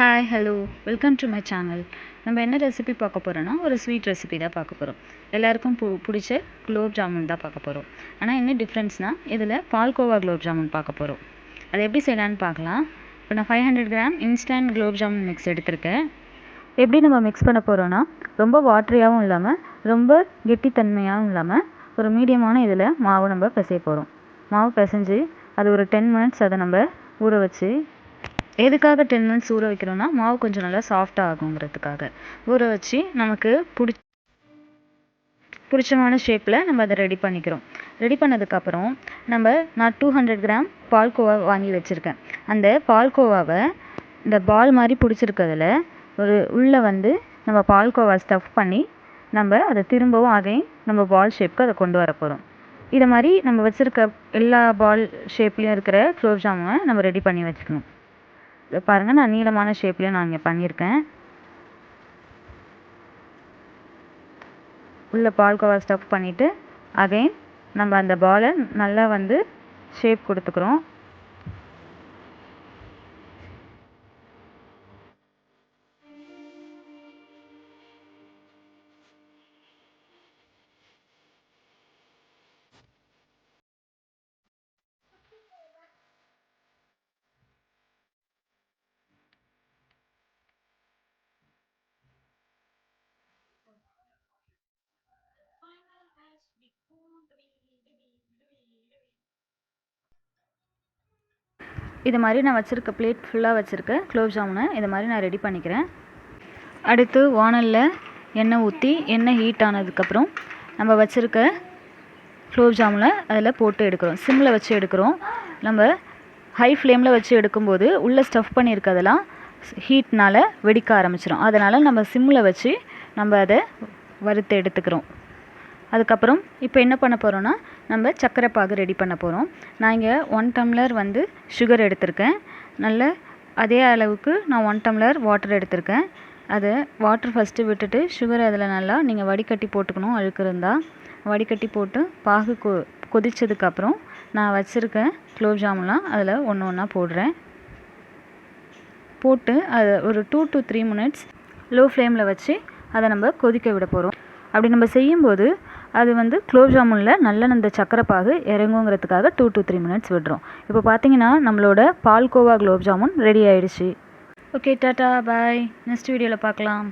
Hi hello welcome to my channel. நம்ம என்ன recipe பார்க்க போகிறோன்னா ஒரு ஸ்வீட் ரெசிபி தான் பார்க்க போகிறோம். எல்லாருக்கும் பிடிச்ச குலோப் ஜாமுன் தான் பார்க்க போகிறோம். ஆனால் என்ன டிஃப்ரென்ஸ்னால் இதில் பால்கோவா குலோப் ஜாமுன் பார்க்க போகிறோம். அதை எப்படி செய்யலான்னு பார்க்கலாம். இப்போ நான் 500 gram instant gulab jamun mix எடுத்திருக்கேன். எப்படி நம்ம மிக்ஸ் பண்ண போகிறோன்னா ரொம்ப வாட்டரியாகவும் இல்லாமல் ரொம்ப கெட்டித்தன்மையாகவும் இல்லாமல் ஒரு மீடியமான இதில் மாவு நம்ம பிசைய போகிறோம். மாவு பிசைஞ்சு அது ஒரு 10 மினிட்ஸ் அதை நம்ம ஊற வச்சு, எதுக்காக 10 மினிட்ஸ் ஊற வைக்கிறோன்னா மாவு கொஞ்சம் நல்லா சாஃப்டாக ஆகுங்கிறதுக்காக ஊற வச்சு நமக்கு பிடிச்சமான ஷேப்பில் நம்ம அதை ரெடி பண்ணிக்கிறோம். ரெடி பண்ணதுக்கப்புறம் நான் 200 கிராம் பால்கோவா வாங்கி வச்சுருக்கேன். அந்த பால்கோவாவை இந்த பால் மாதிரி பிடிச்சிருக்கிறதுல உள்ளே நம்ம பால்கோவா ஸ்டஃப் பண்ணி நம்ம அதை திரும்பவும் அகைன் நம்ம பால் ஷேப்க்கு அதை கொண்டு வர போகிறோம். இதை மாதிரி நம்ம வச்சுருக்க எல்லா பால் ஷேப்லேயும் இருக்கிற குலோப் ஜாமுனை நம்ம ரெடி பண்ணி வச்சுக்கணும். பாருங்கள், நான் நீளமான ஷேப்லேயும் நான் இங்கே பண்ணியிருக்கேன். உள்ள பால்கோவா ஸ்டஃப் பண்ணிவிட்டு அகைன் நம்ம அந்த பாலை நல்லா ஷேப் கொடுத்துக்கிறோம். இது மாதிரி நான் வச்சுருக்க பிளேட் ஃபுல்லாக வச்சுருக்க குலோப் ஜாமுனை இது மாதிரி நான் ரெடி பண்ணிக்கிறேன். அடுத்து வானலில் எண்ணெய் ஊற்றி எண்ணெய் ஹீட் ஆனதுக்கப்புறம் நம்ம வச்சுருக்க குலோப் ஜாமுனை அதில் போட்டு எடுக்கிறோம். சிம்மில் வச்சு எடுக்கிறோம். நம்ம ஹை ஃப்ளேமில் வச்சு எடுக்கும்போது உள்ளே ஸ்டஃப் பண்ணியிருக்கிறதெல்லாம் ஹீட்னால் வெடிக்க ஆரம்பிச்சிடும். அதனால் நம்ம சிம்மில் வச்சு நம்ம அதை வறுத்து எடுத்துக்கிறோம். அதுக்கப்புறம் இப்போ என்ன பண்ண போகிறோன்னா நம்ம சர்க்கரை பாகு ரெடி பண்ண போகிறோம். நான் இங்கே 1 டம்ளர் சுகர் எடுத்திருக்கேன். நல்ல அதே அளவுக்கு நான் 1 டம்ளர் வாட்டர் எடுத்திருக்கேன். அதை வாட்டர் ஃபஸ்ட்டு விட்டுட்டு சுகர் அதில் நல்லா நீங்கள் வடிகட்டி போட்டுக்கணும். அழுக்கு இருந்தால் வடிகட்டி போட்டு பாகு கொதித்ததுக்கப்புறம் நான் வச்சுருக்கேன் குலோப் ஜாமுன்லாம் அதில் ஒன்று ஒன்றா போடுறேன். போட்டு அதை ஒரு 2 to 3 மினிட்ஸ் லோ ஃப்ளேமில் வச்சு அதை நம்ம கொதிக்க விட போகிறோம். அப்படி நம்ம செய்யும்போது அது குலோப் ஜாமுனில் நல்ல அந்த சக்கரை பாகு இறங்குங்கிறதுக்காக 2 to 3 மினிட்ஸ் விடுறோம். இப்போ பார்த்தீங்கன்னா நம்மளோட பால்கோவா குலோப் ஜாமுன் ரெடி ஆகிடுச்சு. ஓகே, டாட்டா, பாய். நெக்ஸ்ட் வீடியோவில் பார்க்கலாம்.